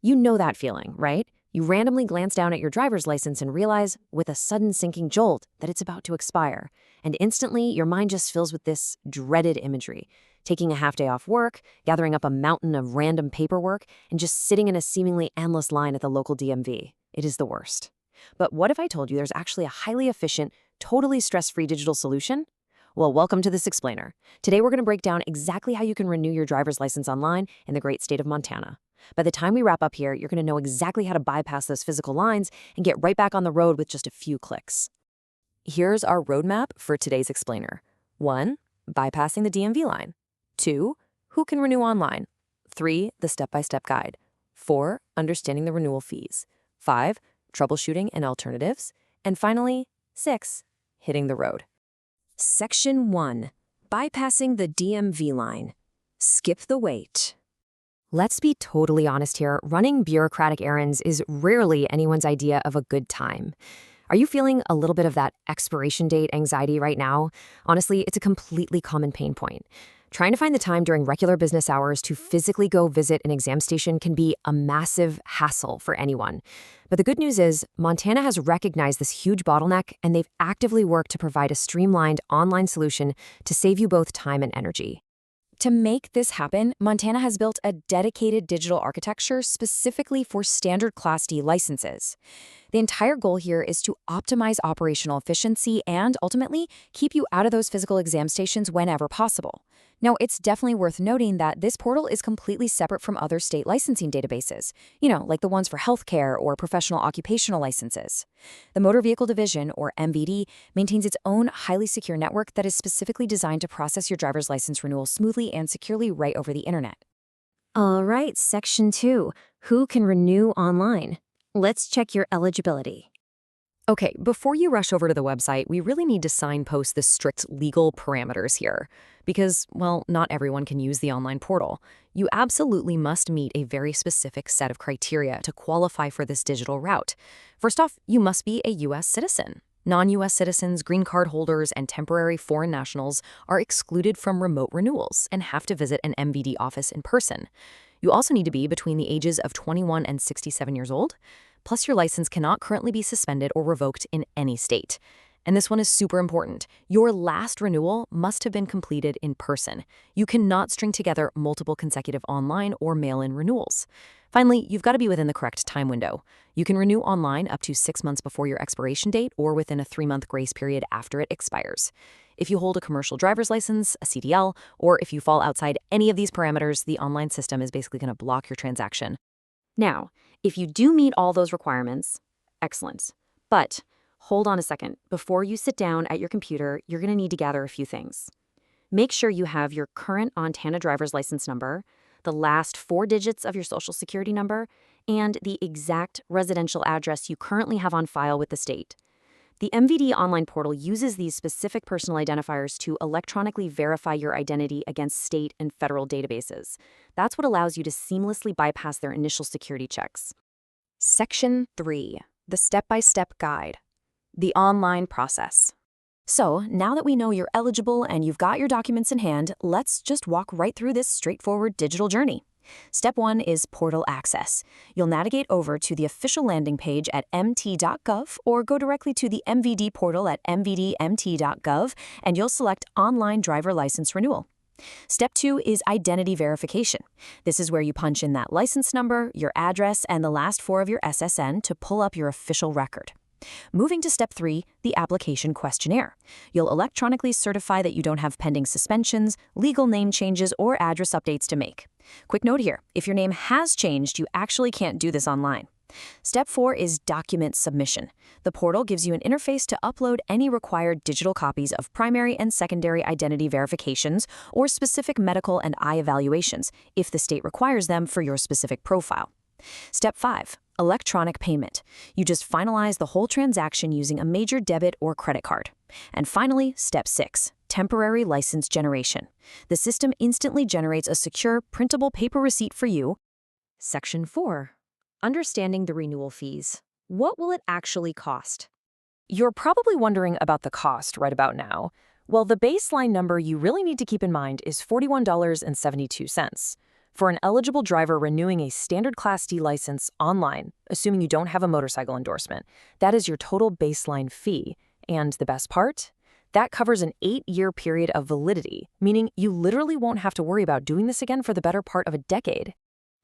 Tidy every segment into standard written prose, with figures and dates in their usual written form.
You know that feeling, right? You randomly glance down at your driver's license and realize, with a sudden sinking jolt, that it's about to expire. And instantly, your mind just fills with this dreaded imagery. Taking a half day off work, gathering up a mountain of random paperwork, and just sitting in a seemingly endless line at the local DMV. It is the worst. But what if I told you there's actually a highly efficient, totally stress-free digital solution? Well, welcome to this explainer. Today we're going to break down exactly how you can renew your driver's license online in the great state of Montana. By the time we wrap up here, you're going to know exactly how to bypass those physical lines and get right back on the road with just a few clicks. Here's our roadmap for today's explainer. 1. Bypassing the DMV line. 2. Who can renew online. 3. The step-by-step guide. 4. Understanding the renewal fees. 5. Troubleshooting and alternatives. And finally, 6. Hitting the road. Section 1. Bypassing the DMV line. Skip the wait. Let's be totally honest here, running bureaucratic errands is rarely anyone's idea of a good time. Are you feeling a little bit of that expiration date anxiety right now? Honestly, it's a completely common pain point. Trying to find the time during regular business hours to physically go visit an exam station can be a massive hassle for anyone. But the good news is, Montana has recognized this huge bottleneck, and they've actively worked to provide a streamlined online solution to save you both time and energy. To make this happen, Montana has built a dedicated digital architecture specifically for standard Class D licenses. The entire goal here is to optimize operational efficiency and, ultimately, keep you out of those physical exam stations whenever possible. Now, it's definitely worth noting that this portal is completely separate from other state licensing databases, like the ones for healthcare or professional occupational licenses. The Motor Vehicle Division, or MVD, maintains its own highly secure network that is specifically designed to process your driver's license renewal smoothly and securely right over the internet. All right, Section 2. Who can renew online? Let's check your eligibility. Okay, before you rush over to the website, we really need to signpost the strict legal parameters here. Because, well, not everyone can use the online portal. You absolutely must meet a very specific set of criteria to qualify for this digital route. First off, you must be a U.S. citizen. Non-U.S. citizens, green card holders, and temporary foreign nationals are excluded from remote renewals and have to visit an MVD office in person. You also need to be between the ages of 21 and 67 years old. Plus, your license cannot currently be suspended or revoked in any state. And this one is super important. Your last renewal must have been completed in person. You cannot string together multiple consecutive online or mail-in renewals. Finally, you've got to be within the correct time window. You can renew online up to 6 months before your expiration date or within a 3-month grace period after it expires. If you hold a commercial driver's license, a CDL, or if you fall outside any of these parameters, the online system is basically going to block your transaction. Now, if you do meet all those requirements, excellent. But hold on a second. Before you sit down at your computer, you're going to need to gather a few things. Make sure you have your current Montana driver's license number, the last 4 digits of your social security number, and the exact residential address you currently have on file with the state. The MVD online portal uses these specific personal identifiers to electronically verify your identity against state and federal databases. That's what allows you to seamlessly bypass their initial security checks. Section 3. The step-by-step guide. The online process. So, now that we know you're eligible and you've got your documents in hand, let's just walk right through this straightforward digital journey. Step 1 is portal access. You'll navigate over to the official landing page at mt.gov or go directly to the MVD portal at mvdmt.gov and you'll select Online Driver License Renewal. Step 2 is identity verification. This is where you punch in that license number, your address, and the last 4 of your SSN to pull up your official record. Moving to Step 3, the application questionnaire. You'll electronically certify that you don't have pending suspensions, legal name changes, or address updates to make. Quick note here, if your name has changed, you actually can't do this online. Step 4 is document submission. The portal gives you an interface to upload any required digital copies of primary and secondary identity verifications or specific medical and eye evaluations, if the state requires them for your specific profile. Step 5. Electronic payment. You just finalize the whole transaction using a major debit or credit card. And finally, Step 6. Temporary license generation. The system instantly generates a secure, printable paper receipt for you. Section 4. Understanding the renewal fees. What will it actually cost? You're probably wondering about the cost right about now. Well, the baseline number you really need to keep in mind is $41.72. For an eligible driver renewing a standard Class D license online, assuming you don't have a motorcycle endorsement, that is your total baseline fee. And the best part? That covers an 8-year period of validity, meaning you literally won't have to worry about doing this again for the better part of a decade.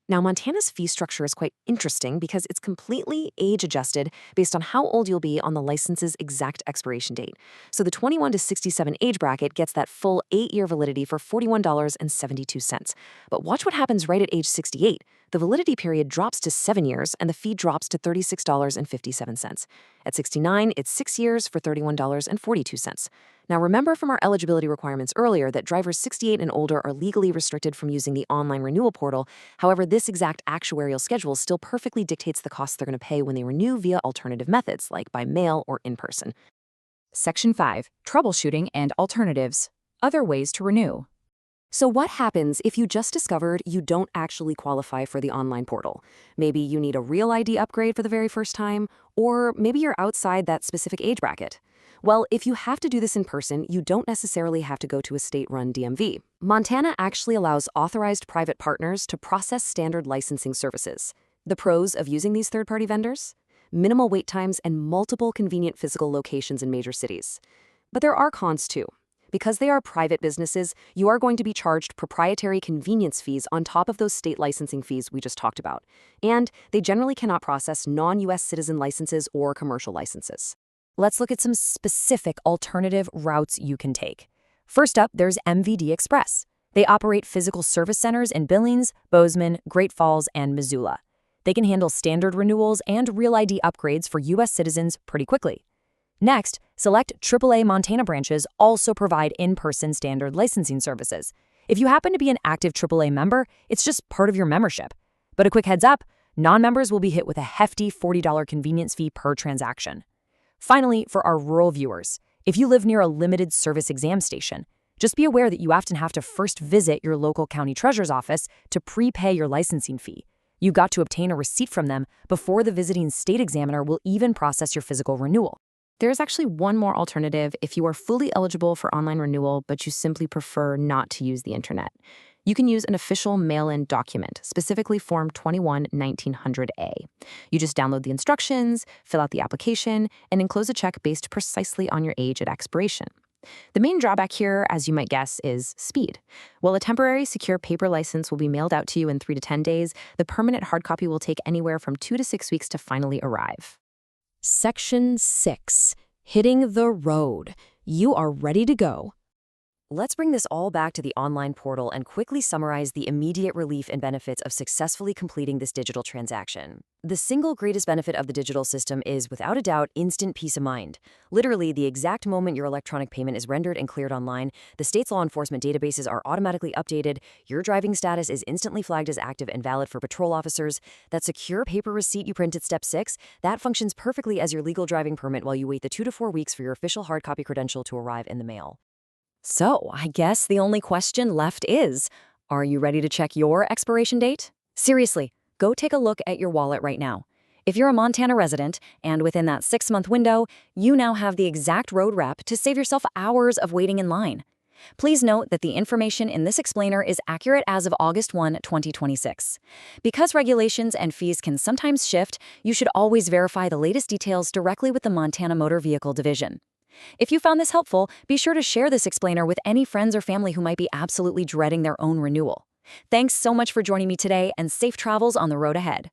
Now, Montana's fee structure is quite interesting because it's completely age-adjusted based on how old you'll be on the license's exact expiration date. So the 21 to 67 age bracket gets that full 8-year validity for $41.72. But watch what happens right at age 68. The validity period drops to 7 years and the fee drops to $36.57. At 69, it's 6 years for $31.42. Now, remember from our eligibility requirements earlier that drivers 68 and older are legally restricted from using the online renewal portal. However, this exact actuarial schedule still perfectly dictates the costs they're going to pay when they renew via alternative methods, like by mail or in person. Section 5. Troubleshooting and alternatives. Other ways to renew. So what happens if you just discovered you don't actually qualify for the online portal? Maybe you need a real ID upgrade for the very first time, or maybe you're outside that specific age bracket. Well, if you have to do this in person, you don't necessarily have to go to a state-run DMV. Montana actually allows authorized private partners to process standard licensing services. The pros of using these third-party vendors? Minimal wait times and multiple convenient physical locations in major cities. But there are cons too. Because they are private businesses, you are going to be charged proprietary convenience fees on top of those state licensing fees we just talked about. And they generally cannot process non-U.S. citizen licenses or commercial licenses. Let's look at some specific alternative routes you can take. First up, there's MVD Express. They operate physical service centers in Billings, Bozeman, Great Falls, and Missoula. They can handle standard renewals and Real ID upgrades for U.S. citizens pretty quickly. Next, select AAA Montana branches also provide in-person standard licensing services. If you happen to be an active AAA member, it's just part of your membership. But a quick heads up, non-members will be hit with a hefty $40 convenience fee per transaction. Finally, for our rural viewers, if you live near a limited service exam station, just be aware that you often have to first visit your local county treasurer's office to prepay your licensing fee. You've got to obtain a receipt from them before the visiting state examiner will even process your physical renewal. There's actually one more alternative if you are fully eligible for online renewal, but you simply prefer not to use the internet. You can use an official mail-in document, specifically Form 21-1900A. You just download the instructions, fill out the application, and enclose a check based precisely on your age at expiration. The main drawback here, as you might guess, is speed. While a temporary secure paper license will be mailed out to you in 3 to 10 days, the permanent hard copy will take anywhere from 2 to 6 weeks to finally arrive. Section 6. Hitting the road. You are ready to go. Let's bring this all back to the online portal and quickly summarize the immediate relief and benefits of successfully completing this digital transaction. The single greatest benefit of the digital system is, without a doubt, instant peace of mind. Literally, the exact moment your electronic payment is rendered and cleared online, the state's law enforcement databases are automatically updated, your driving status is instantly flagged as active and valid for patrol officers, that secure paper receipt you print at Step 6, that functions perfectly as your legal driving permit while you wait the 2 to 4 weeks for your official hard copy credential to arrive in the mail. So, I guess the only question left is, are you ready to check your expiration date? Seriously, go take a look at your wallet right now. If you're a Montana resident, and within that 6-month window, you now have the exact road rep to save yourself hours of waiting in line. Please note that the information in this explainer is accurate as of August 1, 2026. Because regulations and fees can sometimes shift, you should always verify the latest details directly with the Montana Motor Vehicle Division. If you found this helpful, be sure to share this explainer with any friends or family who might be absolutely dreading their own renewal. Thanks so much for joining me today, and safe travels on the road ahead.